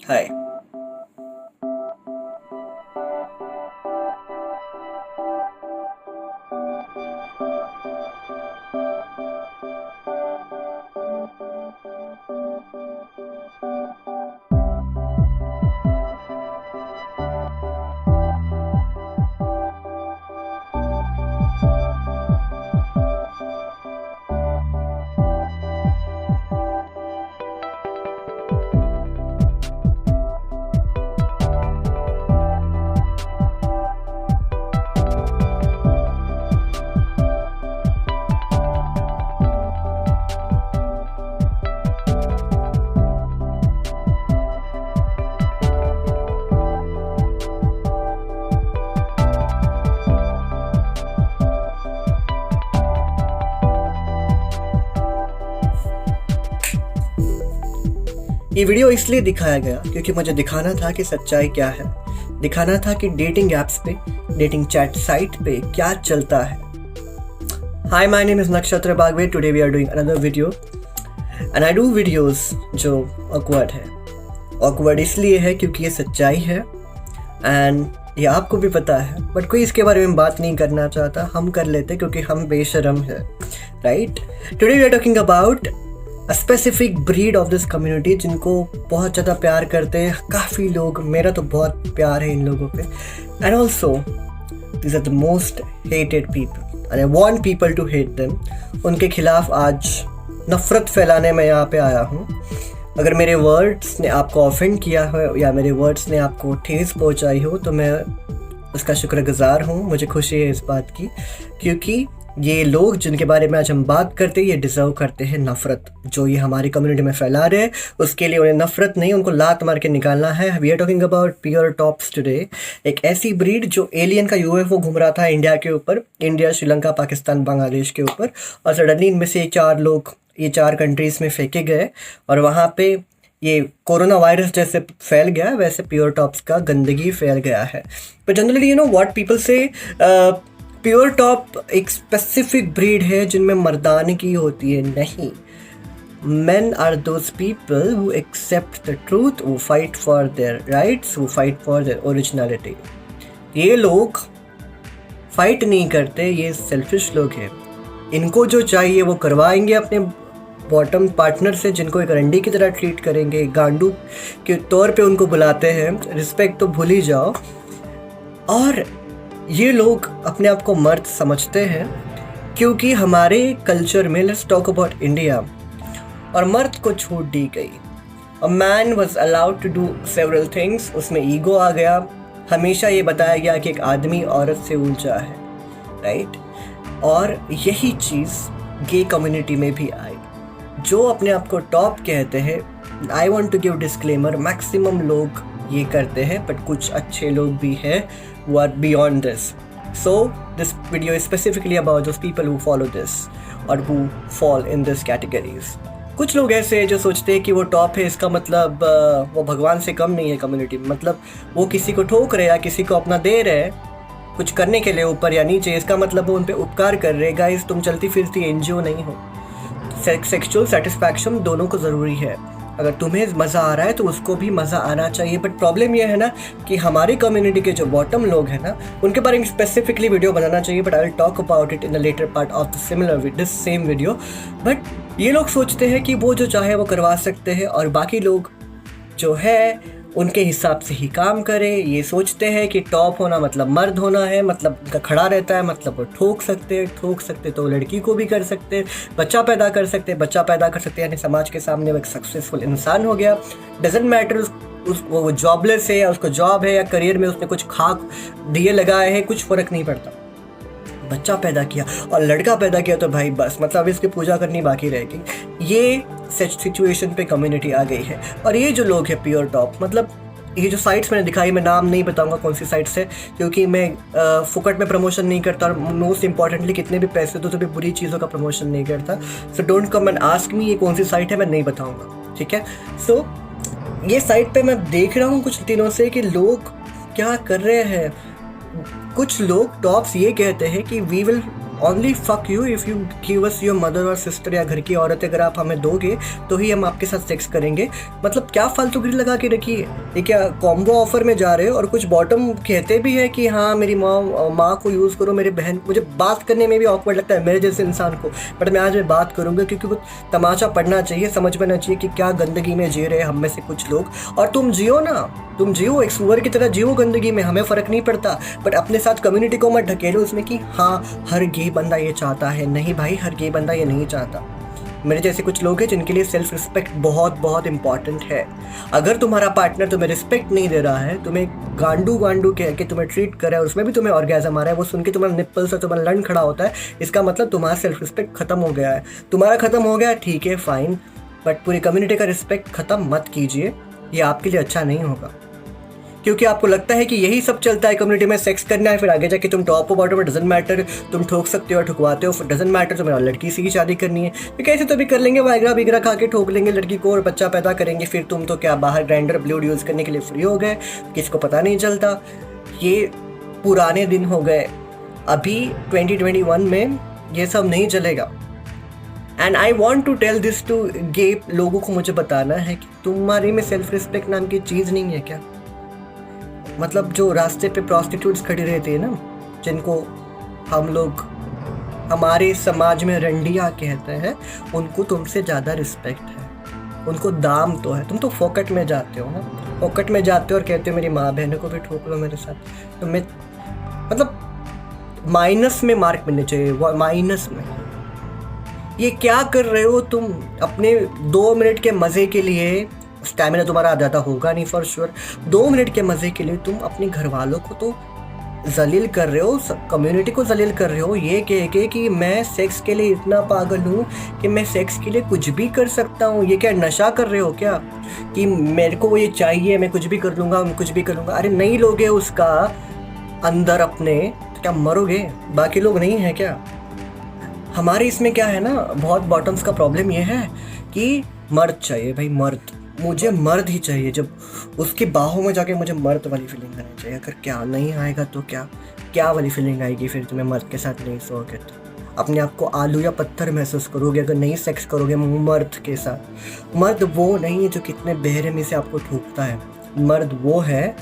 हाय। ये वीडियो इसलिए दिखाया गया क्योंकि मुझे दिखाना था कि सच्चाई क्या है, दिखाना था कि डेटिंग एप्स पे, डेटिंग चैट साइट पे क्या चलता है। Hi, my name is Nakshatra Bagwe. Today we are doing another video and I do videos जो ऑकवर्ड है। ऑकवर्ड इसलिए है क्योंकि ये सच्चाई है एंड ये आपको भी पता है, बट कोई इसके बारे में बात नहीं करना चाहता। हम कर लेते क्योंकि हम बेशरम है, right. Today we are talking about a specific breed of this community जिनको बहुत ज़्यादा प्यार करते हैं काफ़ी लोग। मेरा तो बहुत प्यार है इन लोगों पे and also these are the most hated people and I want people to hate them. उनके खिलाफ आज नफ़रत फैलाने में यहाँ पे आया हूँ। अगर मेरे वर्ड्स ने आपको ऑफेंड किया हो या मेरे वर्ड्स ने आपको ठेस पहुँचाई हो तो मैं उसका शुक्रगुजार हूँ। मुझे खुशी है इस बात की क्योंकि ये लोग जिनके बारे में आज हम बात करते हैं ये डिज़र्व करते हैं नफ़रत। जो ये हमारी कम्युनिटी में फैला रहे हैं उसके लिए उन्हें नफ़रत नहीं, उनको लात मार के निकालना है। We are talking about pure tops today. एक ऐसी ब्रीड जो एलियन का यूएफओ घूम रहा था इंडिया के ऊपर, इंडिया, श्रीलंका, पाकिस्तान, बांग्लादेश के ऊपर, और सडनली इनमें से ये चार कंट्रीज़ में फेंके गए और वहाँ पे ये कोरोना वायरस जैसे फैल गया वैसे प्योर टॉप्स का गंदगी फैल गया है। पर generally you know what people से, प्योर टॉप एक स्पेसिफिक ब्रीड है जिनमें मर्दानगी होती है। नहीं, men are those people who accept the truth, who fight for their rights, who fight for their originality. ये लोग फाइट नहीं करते, ये सेल्फिश लोग हैं। इनको जो चाहिए वो करवाएंगे अपने बॉटम पार्टनर से, जिनको एक रंडी की तरह ट्रीट करेंगे, गांडू के तौर पे उनको बुलाते हैं। रिस्पेक्ट तो भूल ही जाओ। और ये लोग अपने आप को मर्द समझते हैं क्योंकि हमारे कल्चर में, लेट्स टॉक अबाउट इंडिया, और मर्द को छूट दी गई। A man was allowed to do several things. उसमें ईगो आ गया। हमेशा ये बताया गया कि एक आदमी औरत से ऊंचा है, राइट। और यही चीज़ गे कम्युनिटी में भी आई। जो अपने आप को टॉप कहते हैं, I want to give disclaimer, maximum लोग ये करते हैं, बट कुछ अच्छे लोग भी हैं who are beyond this. So this video is specifically about those people who follow this or who fall in this categories. कुछ लोग ऐसे हैं जो सोचते हैं कि वो टॉप है, इसका मतलब वो भगवान से कम नहीं है कम्युनिटी में। मतलब वो किसी को ठोक रहे या किसी को अपना दे रहे कुछ करने के लिए ऊपर या नीचे, इसका मतलब वो उन पे उपकार कर रहे। गाइस, तुम चलती फिरती एनजीओ नहीं हो। सेक्सुअल सेटिस्फैक्शन दोनों को ज़रूरी है। अगर तुम्हें मज़ा आ रहा है तो उसको भी मज़ा आना चाहिए। बट प्रॉब्लम यह है ना कि हमारी कम्युनिटी के जो बॉटम लोग हैं ना, उनके बारे में स्पेसिफिकली वीडियो बनाना चाहिए, but I will talk about it in the later part of this same video. But ये लोग सोचते हैं कि वो जो चाहे वो करवा सकते हैं और बाकी लोग जो है उनके हिसाब से ही काम करें। ये सोचते हैं कि टॉप होना मतलब मर्द होना है, मतलब उनका खड़ा रहता है, मतलब वो ठोक सकते तो लड़की को भी कर सकते, बच्चा पैदा कर सकते यानी समाज के सामने वो एक सक्सेसफुल इंसान हो गया। डजेंट मैटर वो जॉबलेस है या उसको जॉब है या करियर में उसने कुछ खाक दिए लगाए हैं, कुछ फ़र्क नहीं पड़ता। बच्चा पैदा किया और लड़का पैदा किया तो भाई बस, मतलब इसकी पूजा करनी बाकी रहेगी। ये सिचुएशन पे कम्युनिटी आ गई है। और ये जो लोग हैं प्योर टॉप, मतलब ये जो साइट्स मैंने दिखाई, मैं नाम नहीं बताऊंगा कौन सी साइट्स है क्योंकि मैं फुकट में प्रमोशन नहीं करता और मोस्ट इंपॉर्टेंटली कितने भी पैसे दो तो भी बुरी चीज़ों का प्रमोशन नहीं करता। So don't come and ask me ये कौन सी साइट है, मैं नहीं बताऊँगा, ठीक है। सो ये साइट पे मैं देख रहा हूँ कुछ दिनों से कि लोग क्या कर रहे हैं। कुछ लोग टॉप्स ये कहते हैं कि we will only fuck you if you give us your mother और सिस्टर या घर की औरत अगर आप हमें दोगे तो ही हम आपके साथ सेक्स करेंगे। मतलब क्या फालतूगिरी लगा के रखी है। ये क्या कॉम्बो ऑफर में जा रहे हो? और कुछ बॉटम कहते भी है कि हाँ मेरी माँ को यूज़ करो, मेरे बहन। मुझे बात करने में भी ऑकवर्ड लगता है मेरे जैसे इंसान को, बट मैं आज बात करूँगा क्योंकि वो तमाशा पड़ना चाहिए, समझ में आना चाहिए कि क्या गंदगी में जी रहे हैं हम में से कुछ लोग। और तुम जियो ना, तुम जियो एक सुअर की तरह जियो गंदगी में, हमें फ़र्क नहीं पड़ता। बट अपने साथ कम्युनिटी को मत ढकेलो उसमें कि हाँ हर गे बंदा ये चाहता है। नहीं भाई, हर गे बंदा ये नहीं चाहता। मेरे जैसे कुछ लोग हैं जिनके लिए सेल्फ रिस्पेक्ट बहुत बहुत इंपॉर्टेंट है। अगर तुम्हारा पार्टनर तुम्हें रिस्पेक्ट नहीं दे रहा है, तुम्हें गांडू गांडू कह के तुम्हें ट्रीट कर रहा है, उसमें भी तुम्हें ऑर्गेज़म आ रहा है, वो सुन के तुम्हारा निप्पल से तुम्हारा लंड खड़ा होता है, इसका मतलब तुम्हारा सेल्फ रिस्पेक्ट खत्म हो गया है। तुम्हारा खत्म हो गया, ठीक है फाइन, बट पूरी कम्युनिटी का रिस्पेक्ट खत्म मत कीजिए, ये आपके लिए अच्छा नहीं होगा। क्योंकि आपको लगता है कि यही सब चलता है कम्युनिटी में, सेक्स करना है, फिर आगे जाके तुम टॉप हो बॉटम में डजंट मैटर, तुम ठोक सकते हो और ठुकवाते हो, डजंट मैटर, तुम्हें लड़की से ही शादी करनी है तो कैसे तो भी कर लेंगे, वाइग्रा बिगरा खा के ठोक लेंगे लड़की को और बच्चा पैदा करेंगे। फिर तुम तो क्या बाहर ग्राइंडर ब्लूड यूज़ करने के लिए फ्री हो गए, किसको पता नहीं चलता। ये पुराने दिन हो गए, अभी 2021 में ये सब नहीं चलेगा। And I want to tell this to gay लोगों को, मुझे बताना है कि तुम्हारे में सेल्फ रिस्पेक्ट नाम की चीज़ नहीं है क्या? मतलब जो रास्ते पे प्रॉस्टिट्यूट्स खड़ी रहती है ना, जिनको हम लोग हमारे समाज में रंडिया कहते हैं, उनको तुमसे ज़्यादा रिस्पेक्ट है, उनको दाम तो है। तुम तो फोकट में जाते हो ना, फोकट में जाते हो और कहते हो मेरी माँ बहनों को भी ठोक लो मेरे साथ। तो मैं मतलब माइनस में मार्क मिलने चाहिए, माइनस में। ये क्या कर रहे हो तुम? अपने 2 मिनट के मज़े के लिए, स्टैमिना तुम्हारा ज़्यादा होगा नहीं फॉर श्योर, 2 मिनट के मज़े के लिए तुम अपने घर वालों को तो जलील कर रहे हो, कम्युनिटी को जलील कर रहे हो, ये कह के कि मैं सेक्स के लिए इतना पागल हूँ कि मैं सेक्स के लिए कुछ भी कर सकता हूँ। ये क्या नशा कर रहे हो क्या कि मेरे को ये चाहिए, मैं कुछ भी कर लूँगा, मैं कुछ भी कर लूँगा? अरे नहीं लोगे उसका अंदर अपने तो क्या मरोगे? बाकी लोग नहीं हैं क्या? हमारे इसमें क्या है ना, बहुत बॉटम्स का प्रॉब्लम ये है कि मर्द चाहिए भाई, मर्द, मुझे मर्द ही चाहिए। जब उसकी बाहों में जाके मुझे मर्द वाली फीलिंग आनी चाहिए। अगर क्या नहीं आएगा तो क्या वाली फीलिंग आएगी? फिर तुम्हें मर्द के साथ नहीं सोओगे तो अपने आप को आलू या पत्थर महसूस करोगे अगर नहीं सेक्स करोगे मर्द के साथ। मर्द वो नहीं है जो कितने बेरहमी से आपको ठूकता है। मर्द वो है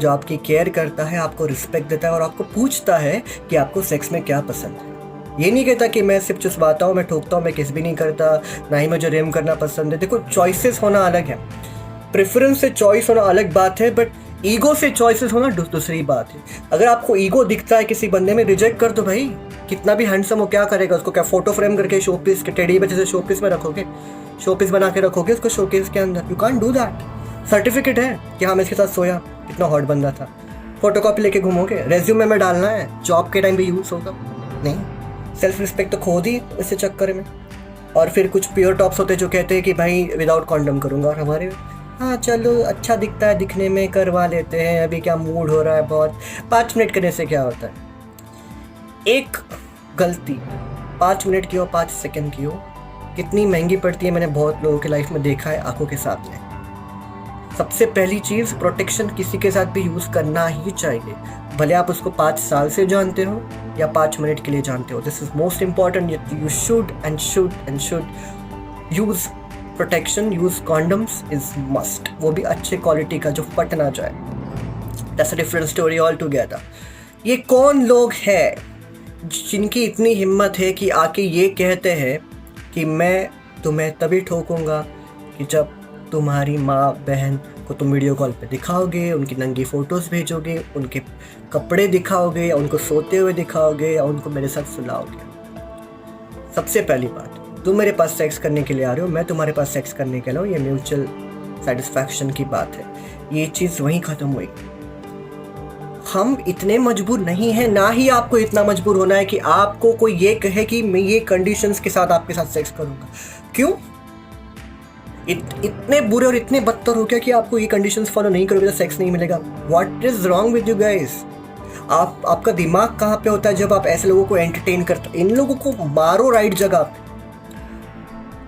जो आपकी केयर करता है, आपको रिस्पेक्ट देता है और आपको पूछता है कि आपको सेक्स में क्या पसंद है। ये नहीं कहता कि मैं सिर्फ चुसवाता हूँ, मैं ठोकता हूँ, मैं किस भी नहीं करता, ना ही मुझे रेम करना पसंद है। देखो, चॉइसेस होना अलग है, प्रेफरेंस से चॉइस होना अलग बात है, बट ईगो से चॉइसेस होना दूसरी बात है। अगर आपको ईगो दिखता है किसी बंदे में, रिजेक्ट कर दो भाई। कितना भी हैंडसम हो, क्या करेगा उसको? क्या फोटो फ्रेम करके शोपीस के टेडी बच्चे से शोपीस में रखोगे? शोपीस बना के रखोगे उसको शोकेस के अंदर? You can't do that. Certificate है कि हाँ मैं इसके साथ सोया, इतना हॉट बंदा था, फोटोकॉपी लेके घूमोगे, रेज्यूमे में डालना है, जॉब के टाइम भी यूज़ होगा? नहीं। सेल्फ रिस्पेक्ट तो खो दी इस चक्कर में। और फिर कुछ प्योर टॉप्स होते जो कहते हैं कि भाई विदाउट कॉन्डम करूँगा, और हमारे हाँ चलो अच्छा दिखता है, दिखने में करवा लेते हैं, अभी क्या मूड हो रहा है बहुत, 5 मिनट करने से क्या होता है? एक गलती 5 मिनट की हो, 5 सेकंड की हो, कितनी महंगी पड़ती है। मैंने बहुत लोगों की लाइफ में देखा है आंखों के सामने। सबसे पहली चीज़, प्रोटेक्शन किसी के साथ भी यूज़ करना ही चाहिए, भले आप उसको 5 साल से जानते हो या 5 मिनट के लिए जानते हो। This is most important. You should use protection, use condoms is must, वो भी अच्छे क्वालिटी का जो फट ना जाए। That's a different story all together. ये कौन लोग हैं जिनकी इतनी हिम्मत है कि आके ये कहते हैं कि मैं तुम्हें तभी ठोकूंगा कि जब तुम्हारी माँ बहन को तुम वीडियो कॉल पे दिखाओगे, उनकी नंगी फ़ोटोज़ भेजोगे, उनके कपड़े दिखाओगे, या उनको सोते हुए दिखाओगे, या उनको मेरे साथ सुलाओगे। सबसे पहली बात, तुम मेरे पास सेक्स करने के लिए आ रहे हो, मैं तुम्हारे पास सेक्स करने के लिए हूँ, ये म्यूचुअल सेटिस्फैक्शन की बात है। ये चीज़ वहीं ख़त्म हुई। हम इतने मजबूर नहीं हैं, ना ही आपको इतना मजबूर होना है कि आपको कोई ये कहे कि मैं ये कंडीशंस के साथ आपके साथ सेक्स करूँगा। क्यों? इतने बुरे और इतने बदतर हो गया कि आपको ये कंडीशंस फॉलो नहीं करोगे तो सेक्स नहीं मिलेगा। What is wrong with you guys? आपका दिमाग कहाँ पे होता है जब आप ऐसे लोगों को एंटरटेन करते हो? इन लोगों को मारो राइट जगह पे।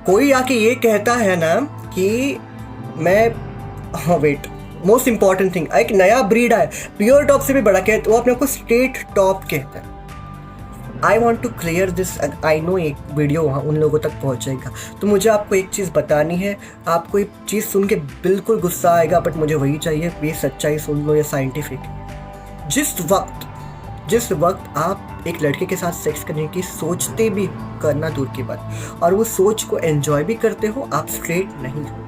कोई आके ये कहता है ना कि मैं, हाँ वेट, मोस्ट इंपॉर्टेंट थिंग, एक नया ब्रीड है, प्योर टॉप से भी बड़ा कहते, वो अपने को स्ट्रेट टॉप कहते हैं। I want to clear this. I know एक वीडियो वहाँ उन लोगों तक पहुँचेगा, तो मुझे आपको एक चीज़ बतानी है। आपको एक चीज़ सुन के बिल्कुल गुस्सा आएगा, बट मुझे वही चाहिए, ये सच्चाई सुन लो, ये साइंटिफिक। जिस वक्त आप एक लड़के के साथ सेक्स करने की सोचते भी, करना दूर की बात, और वो सोच को एंजॉय भी करते हो, आप स्ट्रेट नहीं हो।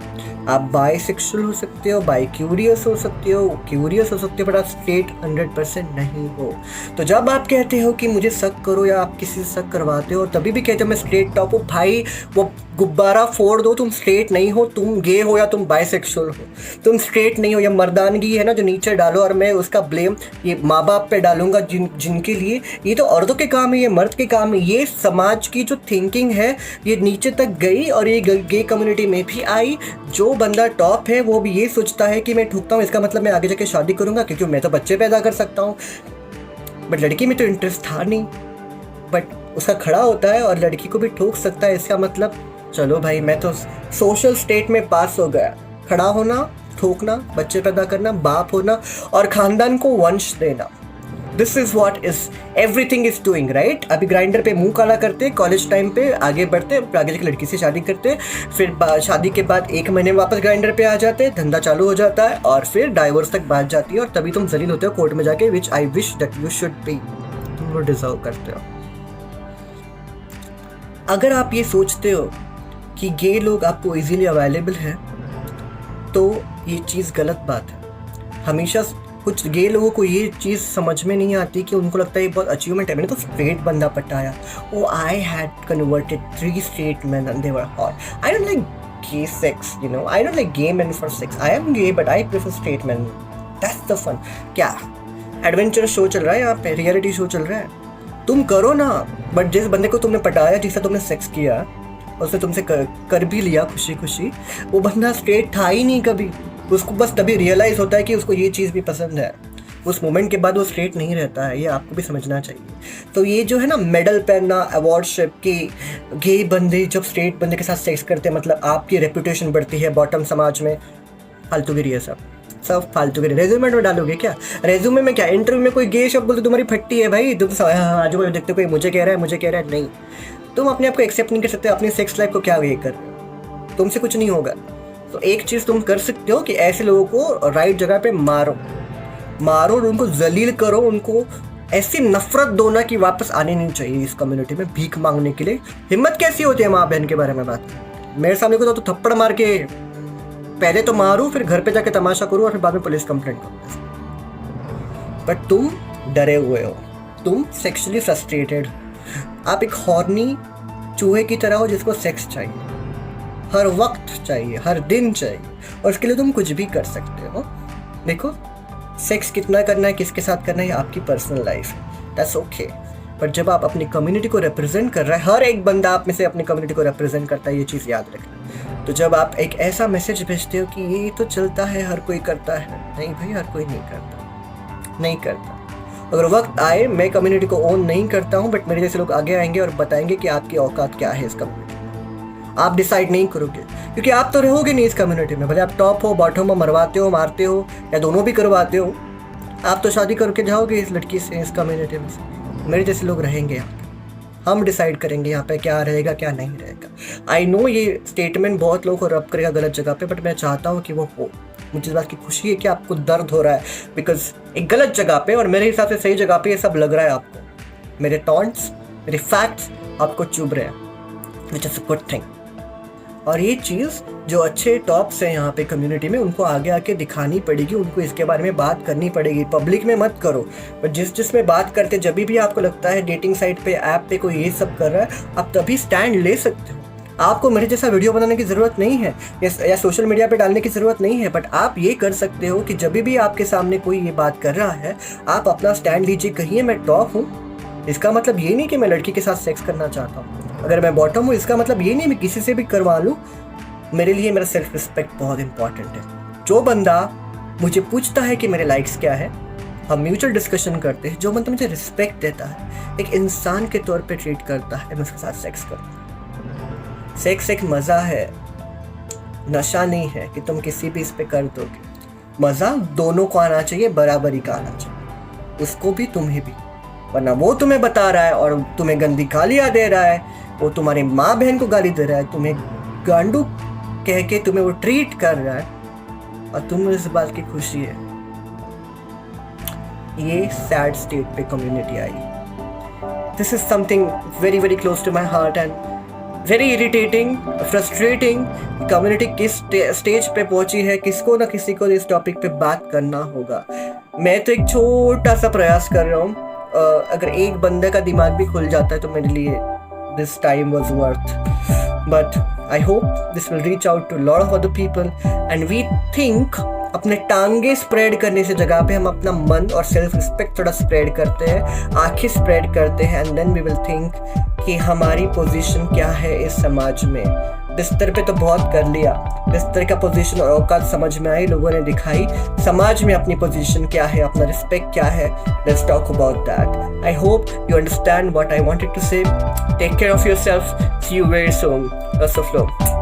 आप बाइसेक्सुअल हो सकते हो, बाई क्यूरियस हो सकते हो, क्यूरियस हो सकते हो, बट आप स्ट्रेट 100% नहीं हो। तो जब आप कहते हो कि मुझे शक करो या आप किसी से शक करवाते हो, तभी भी कहते हो मैं स्ट्रेट टॉप हूँ, भाई वो गुब्बारा फोड़ दो, तुम स्ट्रेट नहीं हो, तुम गे हो या तुम बाइसेक्सुअल हो, तुम स्ट्रेट नहीं हो। या मर्दानगी है ना जो नीचे डालो, और मैं उसका ब्लेम ये माँ बाप पे डालूंगा जिनके लिए ये तो औरतों के काम है, ये मर्द के काम है। ये समाज की जो थिंकिंग है ये नीचे तक गई और ये गे कम्युनिटी में भी आई। जो बंदा टॉप है वो भी ये सोचता है कि मैं ठुकता हूँ, इसका मतलब मैं आगे जाके शादी करूँगा क्योंकि मैं तो बच्चे पैदा कर सकता हूँ। बट लड़की में तो इंटरेस्ट था नहीं, बट उसका खड़ा होता है और लड़की को भी ठोक सकता है। इसका मतलब चलो भाई मैं तो सोशल स्टेट में पास हो गया। खड़ा होना, ठोकना, बच्चे पैदा करना, बाप होना और खानदान को वंश देना, this is what is everything is doing, right. अभी ग्राइंडर पे मुंह काला करते, कॉलेज टाइम पे आगे बढ़ते, आगे जाके लड़की से शादी करते, फिर शादी के बाद 1 महीने में वापस ग्राइंडर पे आ जाते, धंधा चालू हो जाता है और फिर डाइवोर्स तक बात जाती है और तभी तुम जलील होते हो कोर्ट में जाके, which I wish that you should be. तुम वो डिजर्व करते हो। अगर आप ये सोचते हो कि गे लोग आपको इजीली अवेलेबल है, तो ये चीज़ गलत बात है। हमेशा कुछ गे लोगों को ये चीज़ समझ में नहीं आती कि उनको लगता है ये बहुत अचीवमेंट है, मैंने तो स्ट्रेट बंदा पटाया। Oh I had converted 3 straight men and they were hot. I don't like gay sex, you know. I don't like gay men for sex. I am gay but I prefer straight men. That's the fun. क्या adventure show चल रहा है यहाँ पे, reality show चल रहा है, तुम करो ना। बट जिस बंदे को तुमने पटाया, जिससे तुमने सेक्स किया, उसने तुमसे कर भी लिया खुशी खुशी, वो बंदा स्ट्रेट था ही नहीं कभी। उसको बस तभी रियलाइज़ होता है कि उसको ये चीज़ भी पसंद है, उस मोमेंट के बाद वो स्ट्रेट नहीं रहता है। ये आपको भी समझना चाहिए। तो ये जो है ना मेडल पहनना, अवार्डशिप की, गे बंदे जब स्ट्रेट बंदे के साथ सेक्स करते हैं, मतलब आपकी रेपुटेशन बढ़ती है बॉटम समाज में। फालतूगिरी है सब फालतूगिरी। रेज्यूमे में डालोगे क्या? रेज्यूमे में क्या, इंटरव्यू में कोई गे शब्द बोलते तुम्हारी फट्टी है भाई, तुम आजू बाजू देखते कोई मुझे कह रहा है, नहीं। तुम अपने आप को एक्सेप्ट नहीं कर सकते, अपनी सेक्स लाइफ को क्या ये कर रहे हो, तुमसे कुछ नहीं होगा। तो एक चीज़ तुम कर सकते हो कि ऐसे लोगों को राइट जगह पे मारो और उनको जलील करो, उनको ऐसी नफरत दो ना कि वापस आने नहीं चाहिए इस कम्युनिटी में भीख मांगने के लिए। हिम्मत कैसी होती है माँ बहन के बारे में बात? मेरे सामने को तो थप्पड़ मार के पहले तो मारूं, फिर घर पे जाके तमाशा करूं और फिर बाद में पुलिस कंप्लेंट करूं। बट तुम डरे हुए हो, तुम सेक्सुअली फ्रस्ट्रेटेड, आप एक हॉर्नी चूहे की तरह हो जिसको सेक्स चाहिए, हर वक्त चाहिए, हर दिन चाहिए, और उसके लिए तुम कुछ भी कर सकते हो। देखो, सेक्स कितना करना है, किसके साथ करना है, आपकी पर्सनल लाइफ है, दैट्स ओके। पर जब आप अपनी कम्युनिटी को रिप्रेजेंट कर रहे हैं, हर एक बंदा आप में से अपनी कम्युनिटी को रिप्रेजेंट करता है, ये चीज़ याद रखना। तो जब आप एक ऐसा मैसेज भेजते हो कि ये तो चलता है, हर कोई करता है, नहीं भाई, हर कोई नहीं करता। अगर वक्त आए, मैं कम्युनिटी को ओन नहीं करता हूँ, बट मेरे जैसे लोग आगे आएंगे और बताएंगे कि आपकी औकात क्या है इस कम्युनिटी में। आप डिसाइड नहीं करोगे क्योंकि आप तो रहोगे नहीं इस कम्युनिटी में, भले आप टॉप हो, बॉटम हो, मरवाते हो, मारते हो या दोनों भी करवाते हो, आप तो शादी करके जाओगे इस लड़की से, इस कम्युनिटी में से। मेरे जैसे लोग रहेंगे यहाँ पे, हम डिसाइड करेंगे यहाँ पे क्या रहेगा क्या नहीं रहेगा। आई नो ये स्टेटमेंट बहुत लोगों को रब करेगा गलत जगह पे, बट मैं चाहता हूँ कि वो हो। मुझे इस बात की खुशी है कि आपको दर्द हो रहा है, बिकॉज एक गलत जगह पे और मेरे हिसाब से सही जगह पे ये सब लग रहा है आपको। मेरे टॉन्ट्स, मेरे फैक्ट्स आपको चुभ रहे हैं, which is a good thing. और ये चीज़ जो अच्छे टॉप्स हैं यहाँ पे कम्युनिटी में, उनको आगे आके दिखानी पड़ेगी, उनको इसके बारे में बात करनी पड़ेगी। पब्लिक में मत करो, पर जिसमें बात करते, जब भी आपको लगता है डेटिंग साइट पे, ऐप पे कोई ये सब कर रहा है, आप तभी स्टैंड ले सकते हो। आपको मेरे जैसा वीडियो बनाने की ज़रूरत नहीं है या सोशल मीडिया पे डालने की ज़रूरत नहीं है, बट आप ये कर सकते हो कि जब भी आपके सामने कोई ये बात कर रहा है, आप अपना स्टैंड लीजिए। कहिए मैं टॉप हूँ, इसका मतलब ये नहीं कि मैं लड़की के साथ सेक्स करना चाहता हूँ। अगर मैं बॉटम हूँ, इसका मतलब ये नहीं मैं किसी से भी करवा लूँ। मेरे लिए मेरा सेल्फ रिस्पेक्ट बहुत इंपॉर्टेंट है। जो बंदा मुझे पूछता है कि मेरे लाइक्स क्या है, हम म्यूचुअल डिस्कशन करते हैं, जो बंदा मुझे रिस्पेक्ट देता है, एक इंसान के तौर पे ट्रीट करता है, मैं उसके साथ सेक्स करता हूँ। सेक्स एक मज़ा है, नशा नहीं है कि तुम किसी भी इस पे कर दोगे। मज़ा दोनों को आना चाहिए, बराबरी का आना चाहिए, उसको भी तुम्हें भी। वरना वो तुम्हें बता रहा है और तुम्हें गंदी गालियाँ दे रहा है, वो तुम्हारी माँ बहन को गाली दे रहा है, तुम्हें गांडू कह के तुम्हें वो ट्रीट कर रहा है, और तुम्हें इस बात की खुशी है। ये सैड स्टेट पे कम्युनिटी आई। This is something very very close to my heart and very irritating, frustrating. Community किस स्टेज पे पहुंची है, किसको ना किसी को इस टॉपिक पे बात करना होगा। मैं तो एक छोटा सा प्रयास कर रहा हूँ, अगर एक बंदे का दिमाग भी खुल जाता है तो मेरे लिए this time was worth. But I hope this will reach out to lot of other people and we think अपने टांगे स्प्रेड करने से जगह पे हम अपना मन और सेल्फ रिस्पेक्ट थोड़ा स्प्रेड करते हैं, आंखें स्प्रेड करते हैं, and then we will think कि हमारी पोजीशन क्या है इस समाज में। बिस्तर पे तो बहुत कर लिया, बिस्तर का पोजीशन और औकात समझ में आई, लोगों ने दिखाई, समाज में अपनी पोजीशन क्या है, अपना रिस्पेक्ट क्या है। Let's talk about that. I hope you understand what I wanted to say. Take care of yourself, see you very soon. Lots of love.